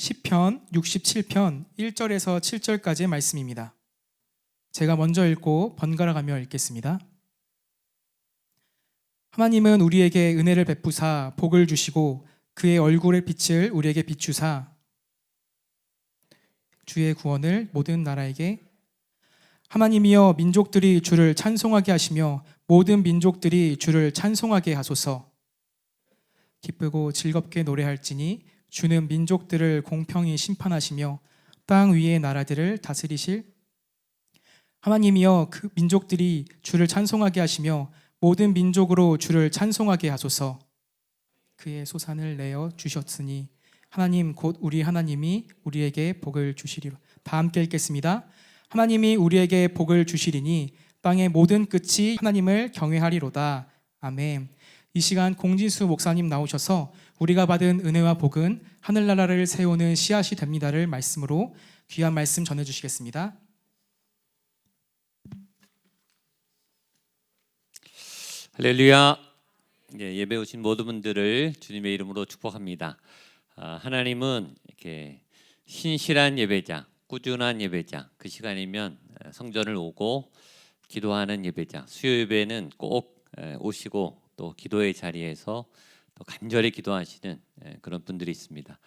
시편 67편 1절에서 7절까지의 말씀입니다. 제가 먼저 읽고 번갈아 가며 읽겠습니다. 하나님은 우리에게 은혜를 베푸사 복을 주시고 그의 얼굴의 빛을 우리에게 비추사 주의 구원을 모든 나라에게. 하나님이여, 민족들이 주를 찬송하게 하시며 모든 민족들이 주를 찬송하게 하소서. 기쁘고 즐겁게 노래할지니 주는 민족들을 공평히 심판하시며 땅 위의 나라들을 다스리실. 하나님이여, 그 민족들이 주를 찬송하게 하시며 모든 민족으로 주를 찬송하게 하소서. 그의 소산을 내어 주셨으니 하나님 곧 우리 하나님이 우리에게 복을 주시리로. 다 함께 읽겠습니다. 하나님이 우리에게 복을 주시리니 땅의 모든 끝이 하나님을 경외하리로다. 아멘. 이 시간 공진수 목사님 나오셔서 우리가 받은 은혜와 복은 하늘나라를 세우는 씨앗이 됩니다를 말씀으로 귀한 말씀 전해주시겠습니다. 할렐루야. 예배 오신 모든 분들을 주님의 이름으로 축복합니다. 하나님은 이렇게 신실한 예배자, 꾸준한 예배자, 그 시간이면 성전을 오고 기도하는 예배자, 수요 예배는 꼭 오시고 또 기도의 자리에서 또 간절히 기도하시는 그런 분들이 있습니다.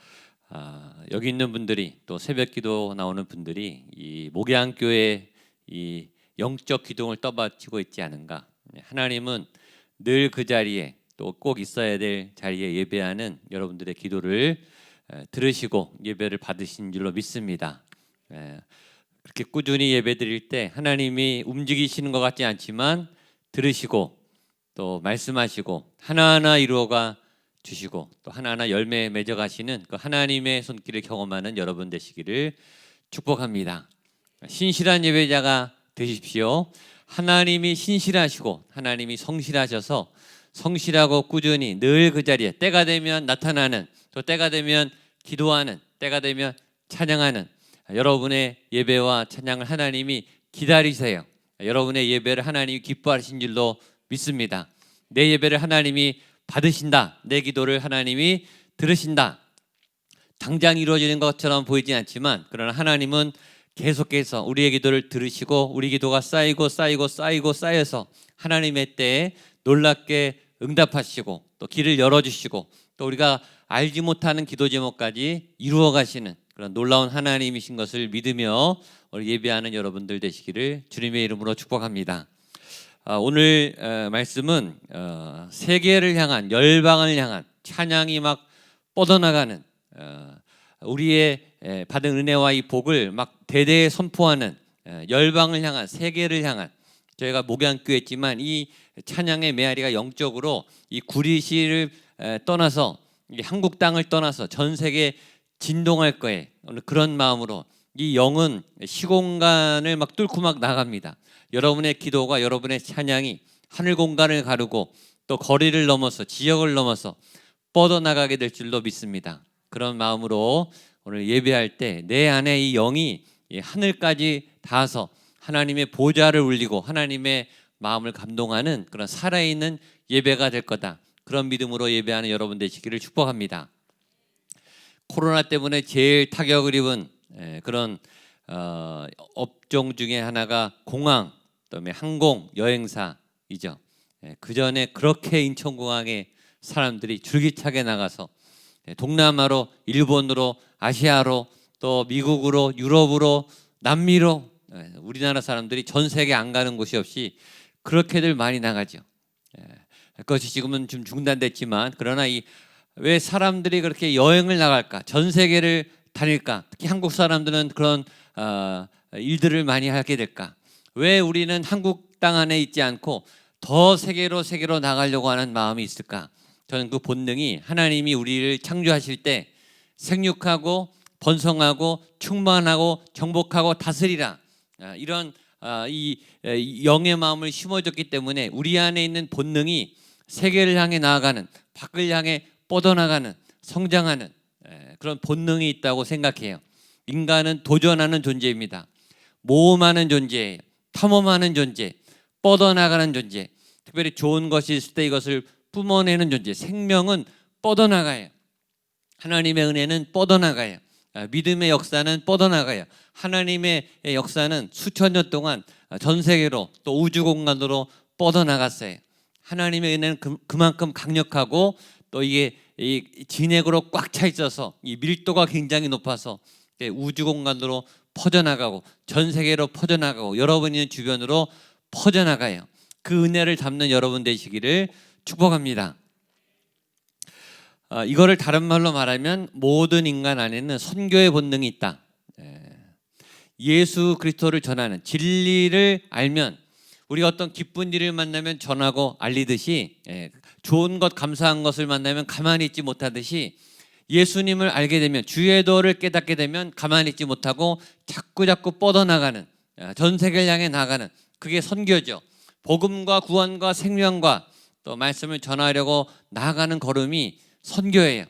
여기 있는 분들이 또 새벽 기도 나오는 분들이 이 목양교회 이 영적 기둥을 떠받치고 있지 않은가. 하나님은 늘 그 자리에 또 꼭 있어야 될 자리에 예배하는 여러분들의 기도를 들으시고 예배를 받으신 줄로 믿습니다. 그렇게 꾸준히 예배 드릴 때 하나님이 움직이시는 것 같지 않지만 들으시고 또 말씀하시고 하나하나 이루어가 주시고 또 하나하나 열매 맺어 가시는 그 하나님의 손길을 경험하는 여러분 되시기를 축복합니다. 신실한 예배자가 되십시오. 하나님이 신실하시고 하나님이 성실하셔서 성실하고 꾸준히 늘 그 자리에 때가 되면 나타나는, 또 때가 되면 기도하는, 때가 되면 찬양하는 여러분의 예배와 찬양을 하나님이 기다리세요. 여러분의 예배를 하나님이 기뻐하신 줄로 믿습니다. 내 예배를 하나님이 받으신다. 내 기도를 하나님이 들으신다. 당장 이루어지는 것처럼 보이지 않지만 그러나 하나님은 계속해서 우리의 기도를 들으시고 우리 기도가 쌓이고 쌓여서 하나님의 때에 놀랍게 응답하시고 또 길을 열어주시고 또 우리가 알지 못하는 기도 제목까지 이루어 가시는 그런 놀라운 하나님이신 것을 믿으며 우리 예배하는 여러분들 되시기를 주님의 이름으로 축복합니다. 오늘 말씀은 세계를 향한, 열방을 향한 찬양이 막 뻗어나가는 우리의 받은 은혜와 이 복을 막 대대에 선포하는 열방을 향한, 세계를 향한, 저희가 목양교회지만 이 찬양의 메아리가 영적으로 이 구리시를 떠나서 한국 땅을 떠나서 전 세계 진동할 거예요. 오늘 그런 마음으로 이 영은 시공간을 막 뚫고 막 나갑니다. 여러분의 기도가, 여러분의 찬양이 하늘 공간을 가르고 또 거리를 넘어서, 지역을 넘어서 뻗어나가게 될 줄로 믿습니다. 그런 마음으로 오늘 예배할 때 내 안에 이 영이 하늘까지 닿아서 하나님의 보좌를 울리고 하나님의 마음을 감동하는 그런 살아있는 예배가 될 거다. 그런 믿음으로 예배하는 여러분 되시기를 축복합니다. 코로나 때문에 제일 타격을 입은 그런 업종 중에 하나가 공항, 그다음에 항공, 여행사이죠. 그 전에 그렇게 인천공항에 사람들이 줄기차게 나가서 동남아로, 일본으로, 아시아로, 또 미국으로, 유럽으로, 남미로 우리나라 사람들이 전 세계 안 가는 곳이 없이 그렇게들 많이 나가죠. 그것이 지금은 좀 중단됐지만 그러나 왜 사람들이 그렇게 여행을 나갈까? 전 세계를 다닐까? 특히 한국 사람들은 그런 일들을 많이 하게 될까? 왜 우리는 한국 땅 안에 있지 않고 더 세계로 나가려고 하는 마음이 있을까? 저는 그 본능이 하나님이 우리를 창조하실 때 생육하고 번성하고 충만하고 정복하고 다스리라 이런 이 영의 마음을 심어줬기 때문에 우리 안에 있는 본능이 세계를 향해 나아가는, 밖을 향해 뻗어나가는, 성장하는 그런 본능이 있다고 생각해요. 인간은 도전하는 존재입니다. 모험하는 존재예요. 탐험하는 존재, 뻗어나가는 존재, 특별히 좋은 것이 있을 때 이것을 뿜어내는 존재. 생명은 뻗어나가요. 하나님의 은혜는 뻗어나가요. 믿음의 역사는 뻗어나가요. 하나님의 역사는 수천 년 동안 전 세계로 또 우주 공간으로 뻗어나갔어요. 하나님의 은혜는 그만큼 강력하고 또 이게 이 진액으로 꽉 차 있어서 이 밀도가 굉장히 높아서 우주 공간으로 퍼져나가고 전 세계로 퍼져나가고 여러분 있는 주변으로 퍼져나가요. 그 은혜를 담는 여러분 되시기를 축복합니다. 이거를 다른 말로 말하면 모든 인간 안에는 선교의 본능이 있다. 예수 그리스도를 전하는 진리를 알면 우리가 어떤 기쁜 일을 만나면 전하고 알리듯이 좋은 것 감사한 것을 만나면 가만히 있지 못하듯이 예수님을 알게 되면 주의 도를 깨닫게 되면 가만히 있지 못하고 자꾸 뻗어나가는 전 세계를 향해 나가는 그게 선교죠. 복음과 구원과 생명과 또 말씀을 전하려고 나아가는 걸음이 선교예요.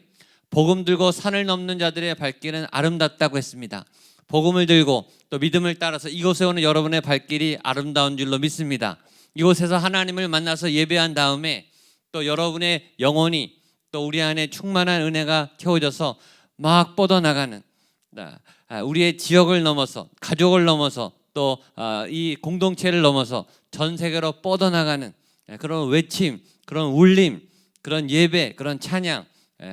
복음 들고 산을 넘는 자들의 발길은 아름답다고 했습니다. 복음을 들고 또 믿음을 따라서 이곳에 오는 여러분의 발길이 아름다운 줄로 믿습니다. 이곳에서 하나님을 만나서 예배한 다음에 또 여러분의 영혼이 또 우리 안에 충만한 은혜가 채워져서 막 뻗어나가는 우리의 지역을 넘어서 가족을 넘어서 또 이 공동체를 넘어서 전 세계로 뻗어나가는 그런 외침, 그런 울림, 그런 예배, 그런 찬양,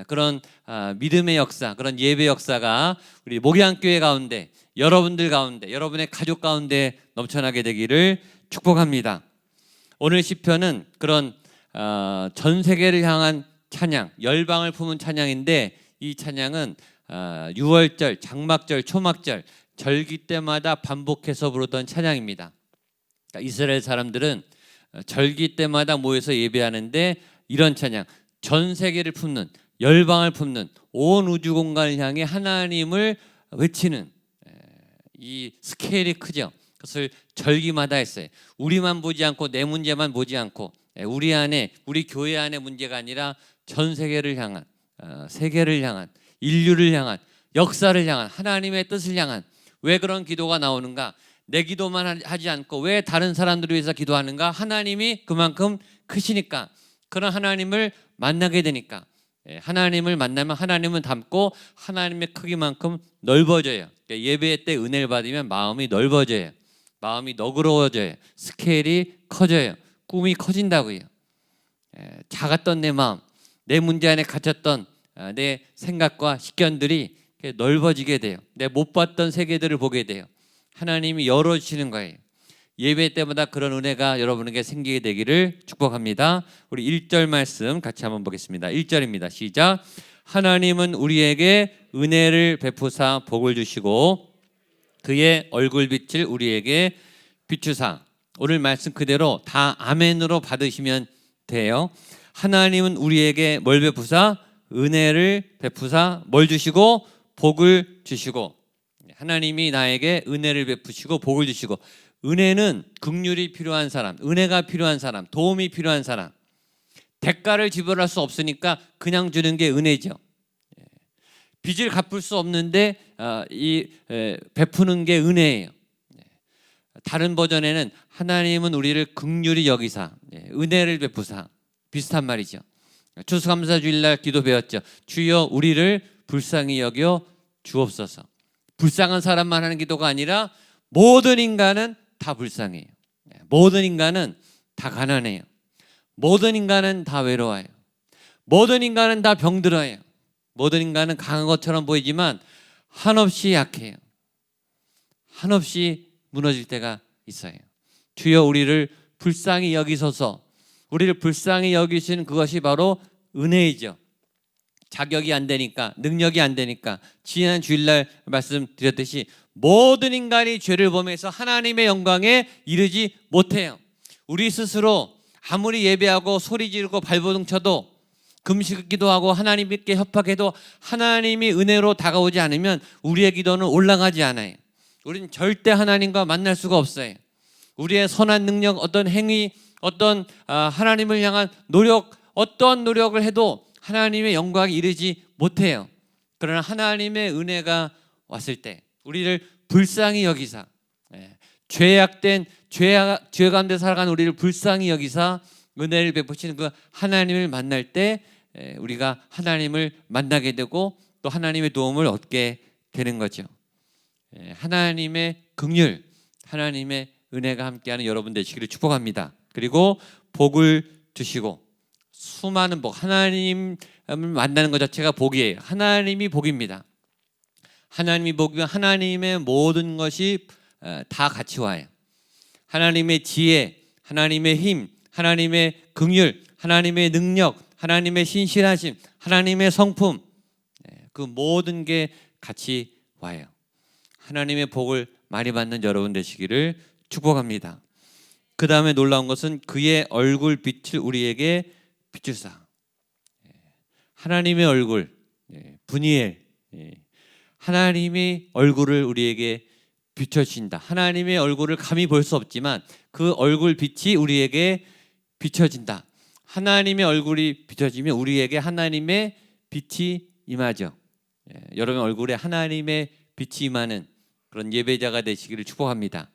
그런 믿음의 역사, 그런 예배 역사가 우리 목양교회 가운데 여러분들 가운데 여러분의 가족 가운데 넘쳐나게 되기를 축복합니다. 오늘 시편은 그런 전 세계를 향한 찬양, 열방을 품은 찬양인데 이 찬양은 유월절, 장막절, 초막절, 절기 때마다 반복해서 부르던 찬양입니다. 그러니까 이스라엘 사람들은 절기 때마다 모여서 예배하는데 이런 찬양, 전 세계를 품는 열방을 품는 온 우주 공간을 향해 하나님을 외치는 이 스케일이 크죠. 그것을 절기마다 했어요. 우리만 보지 않고 내 문제만 보지 않고 우리 안에 우리 교회 안의 문제가 아니라 전 세계를 향한 세계를 향한 인류를 향한 역사를 향한 하나님의 뜻을 향한 왜 그런 기도가 나오는가? 내 기도만 하지 않고 왜 다른 사람들을 위해서 기도하는가? 하나님이 그만큼 크시니까 그런 하나님을 만나게 되니까 하나님을 만나면 하나님은 닮고 하나님의 크기만큼 넓어져요. 예배 때 은혜를 받으면 마음이 넓어져요. 마음이 너그러워져요. 스케일이 커져요. 꿈이 커진다고요. 작았던 내 마음, 내 문제 안에 갇혔던 내 생각과 식견들이 넓어지게 돼요. 내 못 봤던 세계들을 보게 돼요. 하나님이 열어주시는 거예요. 예배 때마다 그런 은혜가 여러분에게 생기게 되기를 축복합니다. 우리 1절 말씀 같이 한번 보겠습니다. 1절입니다. 시작. 하나님은 우리에게 은혜를 베푸사 복을 주시고 그의 얼굴빛을 우리에게 비추사. 오늘 말씀 그대로 다 아멘으로 받으시면 돼요. 하나님은 우리에게 뭘 베푸사? 은혜를 베푸사 뭘 주시고? 복을 주시고. 하나님이 나에게 은혜를 베푸시고 복을 주시고. 은혜는 긍휼이 필요한 사람, 은혜가 필요한 사람, 도움이 필요한 사람, 대가를 지불할 수 없으니까 그냥 주는 게 은혜죠. 빚을 갚을 수 없는데 베푸는 게 은혜예요. 다른 버전에는 하나님은 우리를 긍휼히 여기사 은혜를 베푸사 비슷한 말이죠. 추수감사주일날 기도 배웠죠. 주여 우리를 불쌍히 여겨 주옵소서. 불쌍한 사람만 하는 기도가 아니라 모든 인간은 다 불쌍해요. 모든 인간은 다 가난해요. 모든 인간은 다 외로워요. 모든 인간은 다 병들어요. 모든 인간은 강한 것처럼 보이지만 한없이 약해요. 한없이 무너질 때가 있어요. 주여 우리를 불쌍히 여기소서. 우리를 불쌍히 여기시는 그것이 바로 은혜이죠. 자격이 안 되니까, 능력이 안 되니까 지난 주일날 말씀드렸듯이 모든 인간이 죄를 범해서 하나님의 영광에 이르지 못해요. 우리 스스로 아무리 예배하고 소리 지르고 발버둥 쳐도 금식 기도하고 하나님께 협박해도 하나님이 은혜로 다가오지 않으면 우리의 기도는 올라가지 않아요. 우리는 절대 하나님과 만날 수가 없어요. 우리의 선한 능력, 어떤 행위, 어떤 하나님을 향한 노력, 어떤 노력을 해도 하나님의 영광에 이르지 못해요. 그러나 하나님의 은혜가 왔을 때 우리를 불쌍히 여기사 죄악된 죄 가운데 살아가는 우리를 불쌍히 여기사 은혜를 베푸시는 그 하나님을 만날 때 우리가 하나님을 만나게 되고 또 하나님의 도움을 얻게 되는 거죠. 하나님의 긍휼, 하나님의 은혜가 함께하는 여러분 되시기를 축복합니다. 그리고 복을 주시고 수많은 복, 하나님을 만나는 것 자체가 복이에요. 하나님이 복입니다. 하나님이 복이면 하나님의 모든 것이 다 같이 와요. 하나님의 지혜, 하나님의 힘, 하나님의 긍휼, 하나님의 능력, 하나님의 신실하심, 하나님의 성품, 그 모든 게 같이 와요. 하나님의 복을 많이 받는 여러분 되시기를 축복합니다. 그 다음에 놀라운 것은 그의 얼굴 빛을 우리에게 비추사. 하나님의 얼굴, 분이엘, 하나님의 얼굴을 우리에게 비춰진다. 하나님의 얼굴을 감히 볼 수 없지만 그 얼굴 빛이 우리에게 비춰진다. 하나님의 얼굴이 비춰지면 우리에게 하나님의 빛이 임하죠. 여러분 얼굴에 하나님의 빛이 임하는 그런 예배자가 되시기를 축복합니다.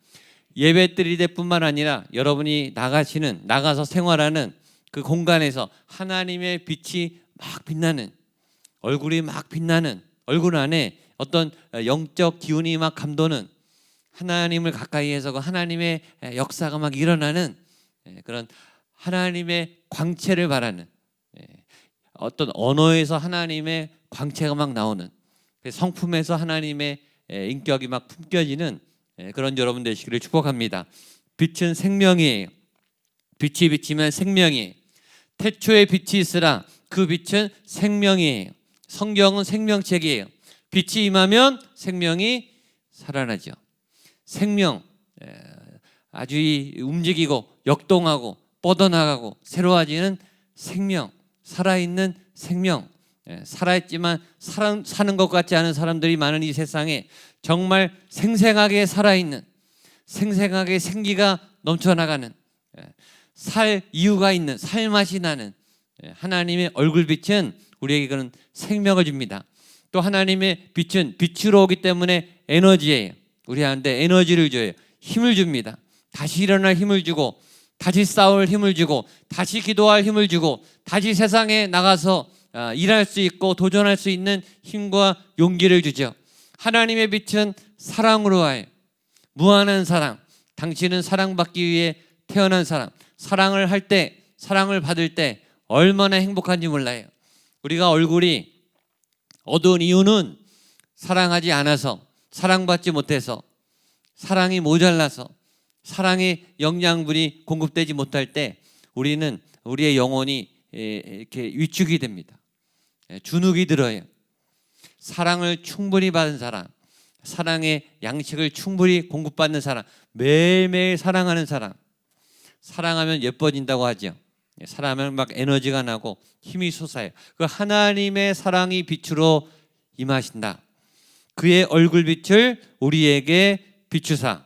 예배 드릴 때뿐만 아니라 여러분이 나가서 생활하는 그 공간에서 하나님의 빛이 막 빛나는, 얼굴이 막 빛나는, 얼굴 안에 어떤 영적 기운이 막 감도는, 하나님을 가까이에서 그 하나님의 역사가 막 일어나는 그런 하나님의 광채를 바라는, 어떤 언어에서 하나님의 광채가 막 나오는, 성품에서 하나님의 인격이 막 품겨지는 그런 여러분 되시기를 축복합니다. 빛은 생명이에요. 빛이 비치면 생명이에요. 태초에 빛이 있으라. 그 빛은 생명이에요. 성경은 생명책이에요. 빛이 임하면 생명이 살아나죠. 생명, 아주 움직이고 역동하고 뻗어나가고 새로워지는 생명, 살아있는 생명. 살아있지만 사는 것 같지 않은 사람들이 많은 이 세상에 정말 생생하게 살아있는, 생생하게 생기가 넘쳐나가는, 살 이유가 있는, 살맛이 나는 하나님의 얼굴빛은 우리에게 그런 생명을 줍니다. 또 하나님의 빛은 빛으로 오기 때문에 에너지예요. 우리한테 에너지를 줘요. 힘을 줍니다. 다시 일어날 힘을 주고, 다시 싸울 힘을 주고, 다시 기도할 힘을 주고, 다시 세상에 나가서 일할 수 있고 도전할 수 있는 힘과 용기를 주죠. 하나님의 빛은 사랑으로 와요. 무한한 사랑. 당신은 사랑받기 위해 태어난 사람. 사랑을 할 때, 사랑을 받을 때 얼마나 행복한지 몰라요. 우리가 얼굴이 어두운 이유는 사랑하지 않아서, 사랑받지 못해서, 사랑이 모자라서, 사랑의 영양분이 공급되지 못할 때 우리는 우리의 영혼이 이렇게 위축이 됩니다. 주눅이 들어요. 사랑을 충분히 받은 사람, 사랑의 양식을 충분히 공급받는 사람, 매일매일 사랑하는 사람, 사랑하면 예뻐진다고 하죠. 사랑하면 막 에너지가 나고 힘이 솟아요. 그 하나님의 사랑이 빛으로 임하신다. 그의 얼굴빛을 우리에게 비추사.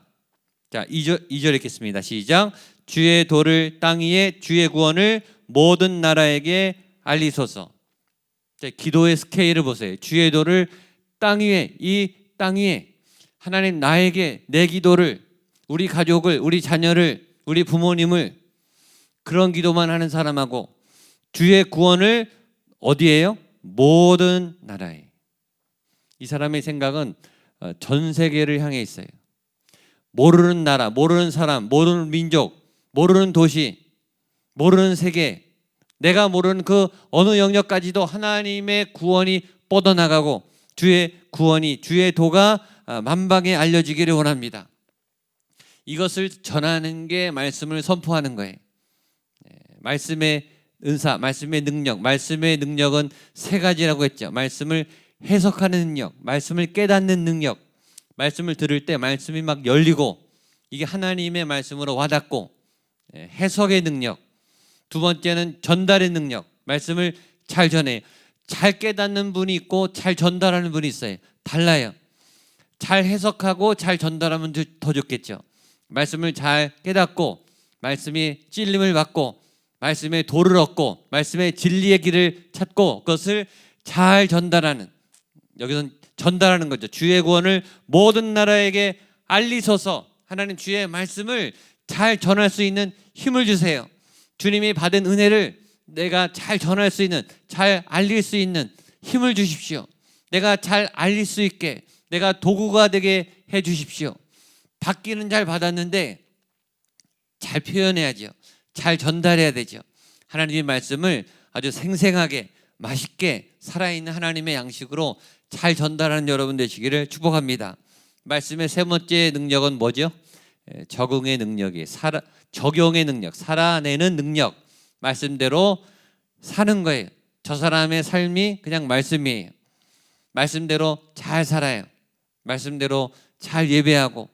자, 2절 읽겠습니다. 시작. 주의 도를 땅 위에, 주의 구원을 모든 나라에게 알리소서. 자, 기도의 스케일을 보세요. 주의 도를 땅 위에, 이 땅 위에 하나님 나에게 내 기도를, 우리 가족을, 우리 자녀를, 우리 부모님을, 그런 기도만 하는 사람하고 주의 구원을 어디에요? 모든 나라에. 이 사람의 생각은 전 세계를 향해 있어요. 모르는 나라, 모르는 사람, 모르는 민족, 모르는 도시, 모르는 세계, 내가 모르는 그 어느 영역까지도 하나님의 구원이 뻗어나가고 주의 구원이, 주의 도가 만방에 알려지기를 원합니다. 이것을 전하는 게 말씀을 선포하는 거예요. 말씀의 은사, 말씀의 능력, 말씀의 능력은 세 가지라고 했죠. 말씀을 해석하는 능력, 말씀을 깨닫는 능력, 말씀을 들을 때 말씀이 막 열리고 이게 하나님의 말씀으로 와닿고, 해석의 능력. 두 번째는 전달의 능력, 말씀을 잘 전해요. 잘 깨닫는 분이 있고 잘 전달하는 분이 있어요. 달라요. 잘 해석하고 잘 전달하면 더 좋겠죠. 말씀을 잘 깨닫고 말씀이 찔림을 받고 말씀의 도를 얻고 말씀의 진리의 길을 찾고 그것을 잘 전달하는, 여기서는 전달하는 거죠. 주의 구원을 모든 나라에게 알리소서. 하나님 주의 말씀을 잘 전할 수 있는 힘을 주세요. 주님이 받은 은혜를 내가 잘 전할 수 있는, 잘 알릴 수 있는 힘을 주십시오. 내가 잘 알릴 수 있게, 내가 도구가 되게 해 주십시오. 받기는 잘 받았는데 잘 표현해야죠. 잘 전달해야 되죠. 하나님의 말씀을 아주 생생하게 맛있게 살아있는 하나님의 양식으로 잘 전달하는 여러분 되시기를 축복합니다. 말씀의 세 번째 능력은 뭐죠? 적응의 능력이 적용의 능력, 살아내는 능력. 말씀대로 사는 거예요. 저 사람의 삶이 그냥 말씀이에요. 말씀대로 잘 살아요. 말씀대로 잘 예배하고,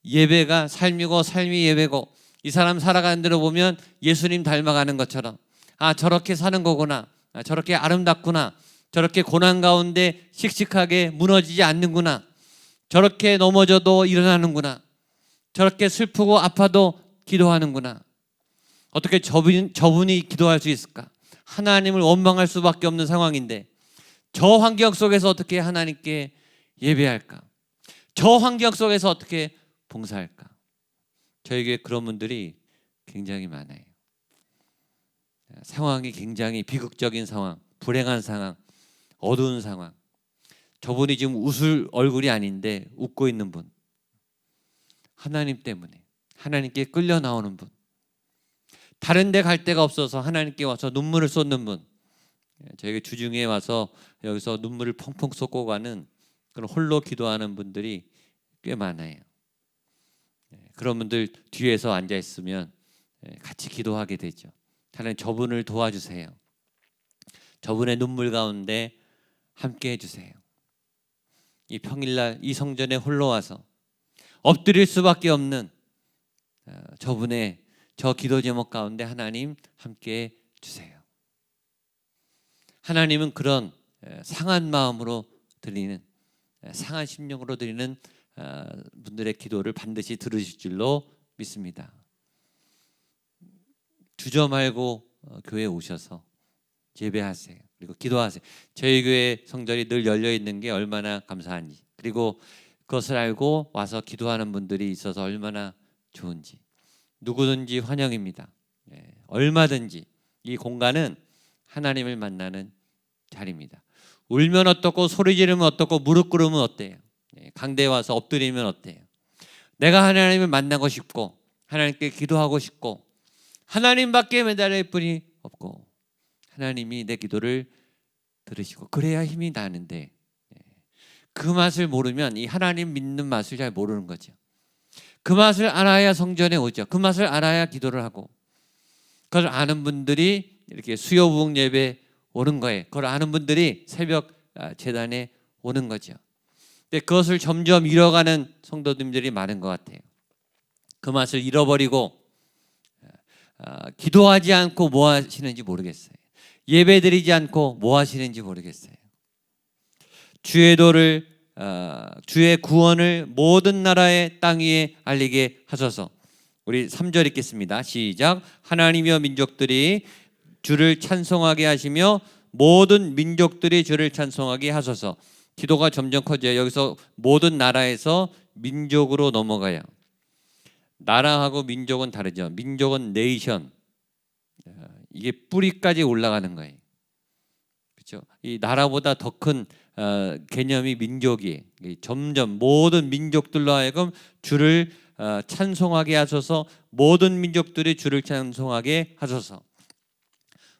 예배가 삶이고 삶이 예배고, 이 사람 살아가는 대로 보면 예수님 닮아가는 것처럼, 아, 저렇게 사는 거구나, 아, 저렇게 아름답구나, 저렇게 고난 가운데 씩씩하게 무너지지 않는구나, 저렇게 넘어져도 일어나는구나, 저렇게 슬프고 아파도 기도하는구나. 어떻게 저분이 기도할 수 있을까? 하나님을 원망할 수밖에 없는 상황인데 저 환경 속에서 어떻게 하나님께 예배할까? 저 환경 속에서 어떻게 봉사할까? 저에게 그런 분들이 굉장히 많아요. 상황이 굉장히 비극적인 상황, 불행한 상황, 어두운 상황. 저분이 지금 웃을 얼굴이 아닌데 웃고 있는 분. 하나님 때문에, 하나님께 끌려 나오는 분. 다른 데 갈 데가 없어서 하나님께 와서 눈물을 쏟는 분. 저에게 주중에 와서 여기서 눈물을 펑펑 쏟고 가는 그런 홀로 기도하는 분들이 꽤 많아요. 그런 분들 뒤에서 앉아 있으면 같이 기도하게 되죠. 하나님, 저분을 도와주세요. 저분의 눈물 가운데 함께 해주세요. 이 평일날 이 성전에 홀로 와서 엎드릴 수밖에 없는 저분의 저 기도 제목 가운데 하나님 함께 주세요. 하나님은 그런 상한 마음으로 드리는, 상한 심령으로 드리는 분들의 기도를 반드시 들으실 줄로 믿습니다. 주저 말고 교회에 오셔서 예배하세요. 그리고 기도하세요. 저희 교회 성전이 늘 열려 있는 게 얼마나 감사한지, 그리고 그것을 알고 와서 기도하는 분들이 있어서 얼마나 좋은지 누구든지 환영입니다. 얼마든지 이 공간은 하나님을 만나는 자리입니다. 울면 어떻고, 소리 지르면 어떻고, 무릎 꿇으면 어때요? 강대에 와서 엎드리면 어때요? 내가 하나님을 만나고 싶고, 하나님께 기도하고 싶고, 하나님밖에 매달릴 분이 없고, 하나님이 내 기도를 들으시고, 그래야 힘이 나는데, 그 맛을 모르면 이 하나님 믿는 맛을 잘 모르는 거죠. 그 맛을 알아야 성전에 오죠. 그 맛을 알아야 기도를 하고, 그걸 아는 분들이 이렇게 수요부흥 예배 오는 거예요. 그걸 아는 분들이 새벽 제단에 오는 거죠. 근데 그것을 점점 잃어가는 성도님들이 많은 것 같아요. 그 맛을 잃어버리고 기도하지 않고 뭐 하시는지 모르겠어요. 예배드리지 않고 뭐 하시는지 모르겠어요. 주의 도를, 주의 구원을 모든 나라의 땅 위에 알리게 하소서. 우리 3절 읽겠습니다. 시작. 하나님이여 민족들이 주를 찬송하게 하시며 모든 민족들이 주를 찬송하게 하소서. 기도가 점점 커져요. 여기서 모든 나라에서 민족으로 넘어가요. 나라하고 민족은 다르죠. 민족은 네이션, 이게 뿌리까지 올라가는 거예요. 그렇죠? 이 나라보다 더 큰 개념이 민족이에요. 점점 모든 민족들로 하여금 주를 찬송하게 하소서. 모든 민족들이 주를 찬송하게 하소서.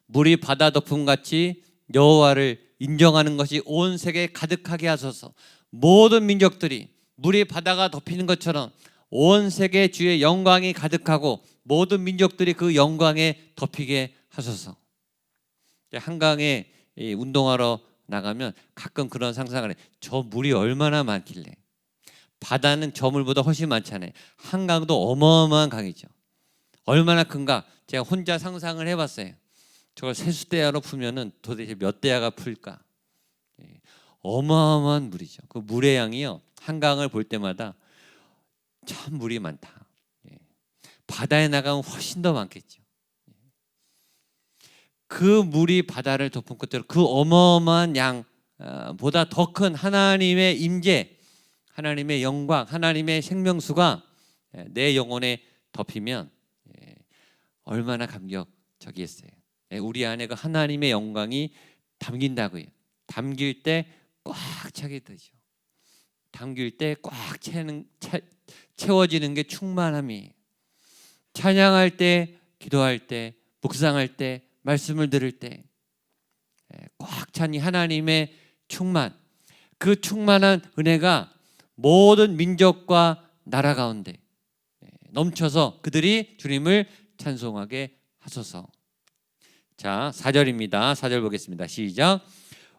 물이 바다 덮음같이 여호와를 인정하는 것이 온 세계에 가득하게 하소서. 모든 민족들이 물이 바다가 덮이는 것처럼 온 세계 주의 영광이 가득하고 모든 민족들이 그 영광에 덮이게 하소서. 한강에 운동하러 나가면 가끔 그런 상상을 해. 저 물이 얼마나 많길래. 바다는 저 물보다 훨씬 많잖아요. 한강도 어마어마한 강이죠. 얼마나 큰가 제가 혼자 상상을 해봤어요. 저걸 세수대야로 풀면은 도대체 몇 대야가 풀까? 어마어마한 물이죠. 그 물의 양이요, 한강을 볼 때마다 참 물이 많다. 바다에 나가면 훨씬 더 많겠죠. 그 물이 바다를 덮은 것대로 그 어마어마한 양보다 더 큰 하나님의 임재, 하나님의 영광, 하나님의 생명수가 내 영혼에 덮이면 얼마나 감격적이겠어요. 우리 안에 그 하나님의 영광이 담긴다고요. 담길 때 꽉 차게 되죠. 담길 때 꽉 채워지는 게 충만함이에요. 찬양할 때, 기도할 때, 묵상할 때, 말씀을 들을 때 꽉 찬 이 하나님의 충만, 그 충만한 은혜가 모든 민족과 나라 가운데 넘쳐서 그들이 주님을 찬송하게 하소서. 자, 4절입니다. 4절 보겠습니다. 시작.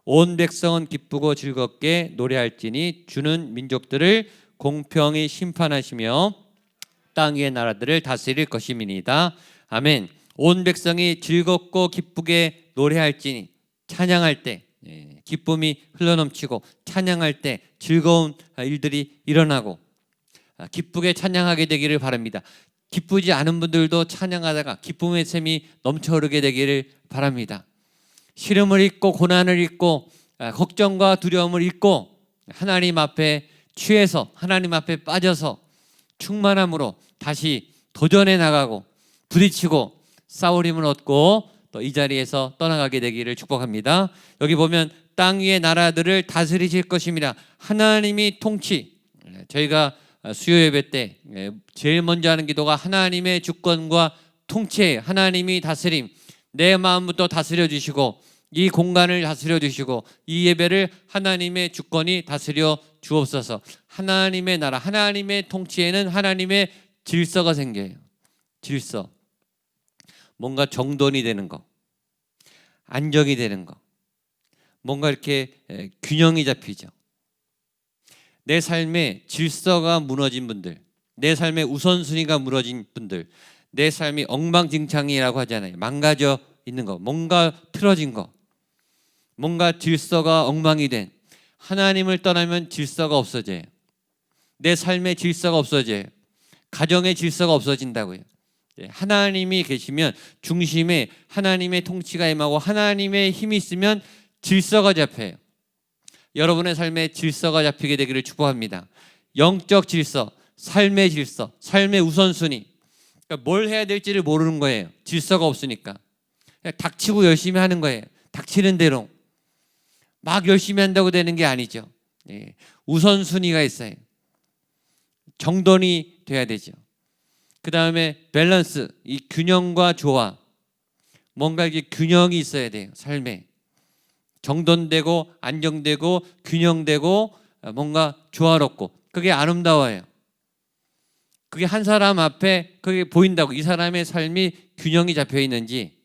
온 백성은 기쁘고 즐겁게 노래할지니 주는 민족들을 공평히 심판하시며 땅 위의 나라들을 다스릴 것임이니이다. 아멘. 온 백성이 즐겁고 기쁘게 노래할지니, 찬양할 때 기쁨이 흘러넘치고 찬양할 때 즐거운 일들이 일어나고 기쁘게 찬양하게 되기를 바랍니다. 기쁘지 않은 분들도 찬양하다가 기쁨의 샘이 넘쳐흐르게 되기를 바랍니다. 시름을 잊고 고난을 잊고 걱정과 두려움을 잊고 하나님 앞에 취해서 하나님 앞에 빠져서 충만함으로 다시 도전해 나가고 부딪히고 싸울 힘을 얻고 또 이 자리에서 떠나가게 되기를 축복합니다. 여기 보면 땅 위의 나라들을 다스리실 것입니다. 하나님이 통치. 저희가 수요 예배 때 제일 먼저 하는 기도가 하나님의 주권과 통치예요. 하나님이 다스림, 내 마음부터 다스려 주시고 이 공간을 다스려 주시고 이 예배를 하나님의 주권이 다스려 주옵소서. 하나님의 나라, 하나님의 통치에는 하나님의 질서가 생겨요. 질서. 뭔가 정돈이 되는 거, 안정이 되는 거, 뭔가 이렇게 균형이 잡히죠. 내 삶에 질서가 무너진 분들, 내 삶의 우선순위가 무너진 분들, 내 삶이 엉망진창이라고 하잖아요. 망가져 있는 거, 뭔가 틀어진 거, 뭔가 질서가 엉망이 된, 하나님을 떠나면 질서가 없어져요. 내 삶의 질서가 없어져요. 가정의 질서가 없어진다고요. 하나님이 계시면 중심에 하나님의 통치가 임하고 하나님의 힘이 있으면 질서가 잡혀요. 여러분의 삶에 질서가 잡히게 되기를 축복합니다. 영적 질서, 삶의 질서, 삶의 우선순위. 그러니까 뭘 해야 될지를 모르는 거예요. 질서가 없으니까. 그냥 닥치고 열심히 하는 거예요. 닥치는 대로. 막 열심히 한다고 되는 게 아니죠. 우선순위가 있어요. 정돈이 돼야 되죠. 그 다음에 밸런스, 이 균형과 조화. 뭔가 이게 균형이 있어야 돼요. 삶에. 정돈되고 안정되고 균형되고 뭔가 조화롭고 그게 아름다워요. 그게 한 사람 앞에 그게 보인다고. 이 사람의 삶이 균형이 잡혀 있는지,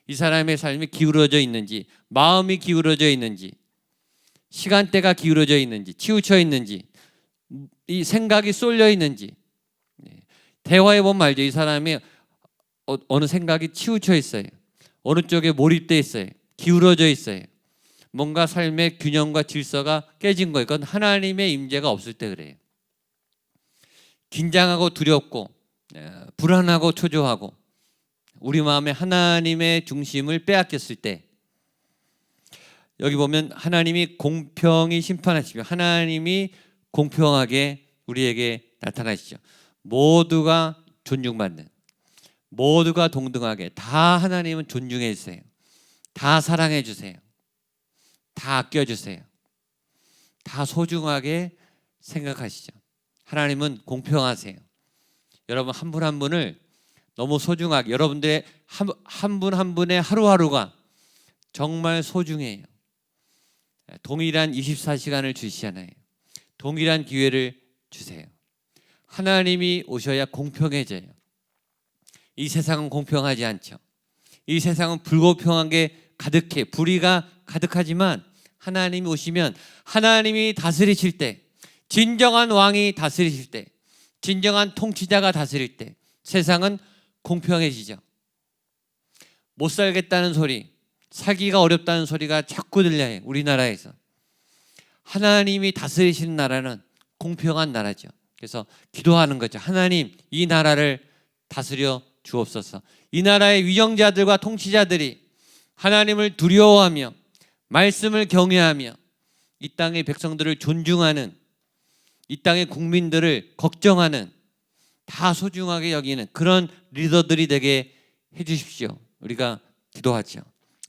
이 사람의 삶이 기울어져 있는지, 마음이 기울어져 있는지, 시간대가 기울어져 있는지, 치우쳐 있는지, 이 생각이 쏠려 있는지. 대화해 보면 알죠. 이 사람이 어느 생각이 치우쳐 있어요. 어느 쪽에 몰입돼 있어요. 기울어져 있어요. 뭔가 삶의 균형과 질서가 깨진 거예요. 그건 하나님의 임재가 없을 때 그래요. 긴장하고 두렵고 불안하고 초조하고 우리 마음에 하나님의 중심을 빼앗겼을 때, 여기 보면 하나님이 공평히 심판하시며 하나님이 공평하게 우리에게 나타나시죠. 모두가 존중받는, 모두가 동등하게 다 하나님은 존중해 주세요. 다 사랑해 주세요. 다 아껴주세요. 다 소중하게 생각하시죠. 하나님은 공평하세요. 여러분 한 분 한 분을 너무 소중하게, 여러분들의 한 분 한 분의 하루하루가 정말 소중해요. 동일한 24시간을 주시잖아요. 동일한 기회를 주세요. 하나님이 오셔야 공평해져요. 이 세상은 공평하지 않죠. 이 세상은 불공평한 게 가득해. 불의가 가득하지만 하나님이 오시면, 하나님이 다스리실 때, 진정한 왕이 다스리실 때, 진정한 통치자가 다스릴 때 세상은 공평해지죠. 못 살겠다는 소리, 살기가 어렵다는 소리가 자꾸 들려요. 우리나라에서. 하나님이 다스리시는 나라는 공평한 나라죠. 그래서 기도하는 거죠. 하나님, 이 나라를 다스려 주옵소서. 이 나라의 위정자들과 통치자들이 하나님을 두려워하며 말씀을 경외하며 이 땅의 백성들을 존중하는, 이 땅의 국민들을 걱정하는, 다 소중하게 여기는 그런 리더들이 되게 해주십시오. 우리가 기도하죠.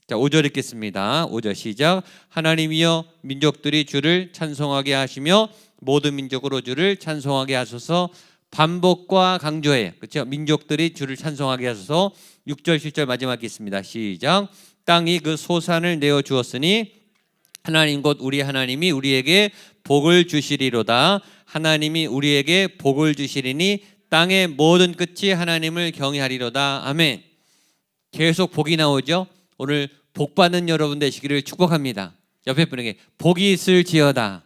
자, 5절 읽겠습니다. 5절 시작. 하나님이여 민족들이 주를 찬송하게 하시며 모든 민족으로 주를 찬송하게 하소서. 반복과 강조해. 그렇죠? 민족들이 주를 찬송하게 하소서. 6절 7절 마지막 있습니다. 시작. 땅이 그 소산을 내어 주었으니 하나님 곧 우리 하나님이 우리에게 복을 주시리로다. 하나님이 우리에게 복을 주시리니 땅의 모든 끝이 하나님을 경외하리로다. 아멘. 계속 복이 나오죠. 오늘 복 받는 여러분 되시기를 축복합니다. 옆에 분에게 복이 있을지어다.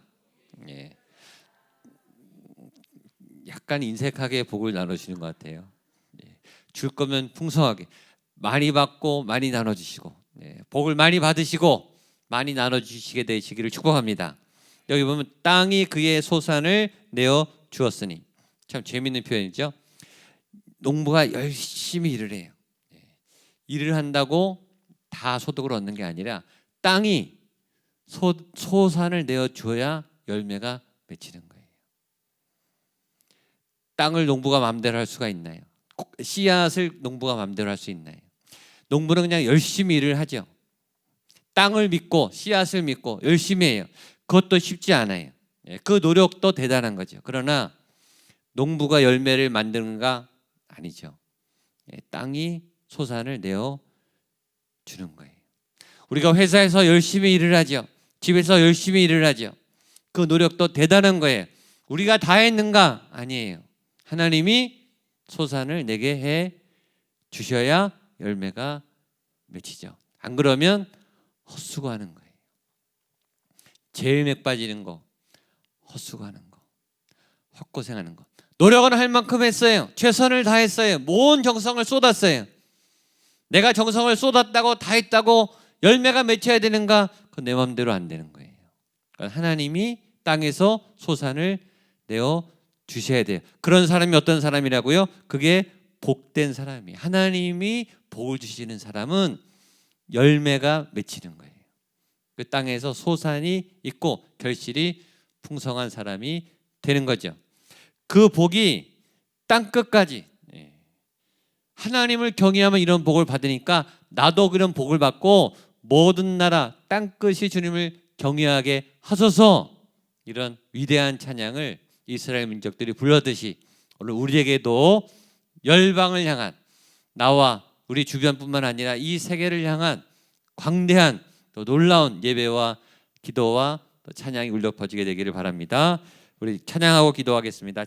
예. 약간 인색하게 복을 나눠주시는 것 같아요. 예. 줄 거면 풍성하게 많이 받고 많이 나눠주시고, 예. 복을 많이 받으시고 많이 나눠주시게 되시기를 축복합니다. 여기 보면 땅이 그의 소산을 내어 주었으니, 참 재밌는 표현이죠. 농부가 열심히 일을 해요. 일을 한다고 다 소득을 얻는 게 아니라 땅이 소산을 내어 줘야 열매가 맺히는 거예요. 땅을 농부가 마음대로 할 수가 있나요? 씨앗을 농부가 마음대로 할 수 있나요? 농부는 그냥 열심히 일을 하죠. 땅을 믿고 씨앗을 믿고 열심히 해요. 그것도 쉽지 않아요. 그 노력도 대단한 거죠. 그러나 농부가 열매를 만드는가? 아니죠. 땅이 소산을 내어 주는 거예요. 우리가 회사에서 열심히 일을 하죠. 집에서 열심히 일을 하죠. 그 노력도 대단한 거예요. 우리가 다 했는가? 아니에요. 하나님이 소산을 내게 해 주셔야 열매가 맺히죠. 안 그러면 헛수고하는 거예요. 재맥 빠지는 거, 헛수고하는 거, 헛고생하는 거. 노력은 할 만큼 했어요. 최선을 다했어요. 온 정성을 쏟았어요. 내가 정성을 쏟았다고 다 했다고 열매가 맺혀야 되는가? 그건 내 마음대로 안 되는 거예요. 그러니까 하나님이 땅에서 소산을 내어 주셔야 돼요. 그런 사람이 어떤 사람이라고요? 그게 복된 사람이에요. 하나님이 복을 주시는 사람은 열매가 맺히는 거예요. 그 땅에서 소산이 있고 결실이 풍성한 사람이 되는 거죠. 그 복이 땅 끝까지, 하나님을 경외하면 이런 복을 받으니까 나도 그런 복을 받고 모든 나라 땅 끝이 주님을 경외하게 하소서. 이런 위대한 찬양을 이스라엘 민족들이 불렀듯이 오늘 우리에게도 열방을 향한, 나와 우리 주변뿐만 아니라 이 세계를 향한 광대한 또 놀라운 예배와 기도와 또 찬양이 울려 퍼지게 되기를 바랍니다. 우리 찬양하고 기도하겠습니다.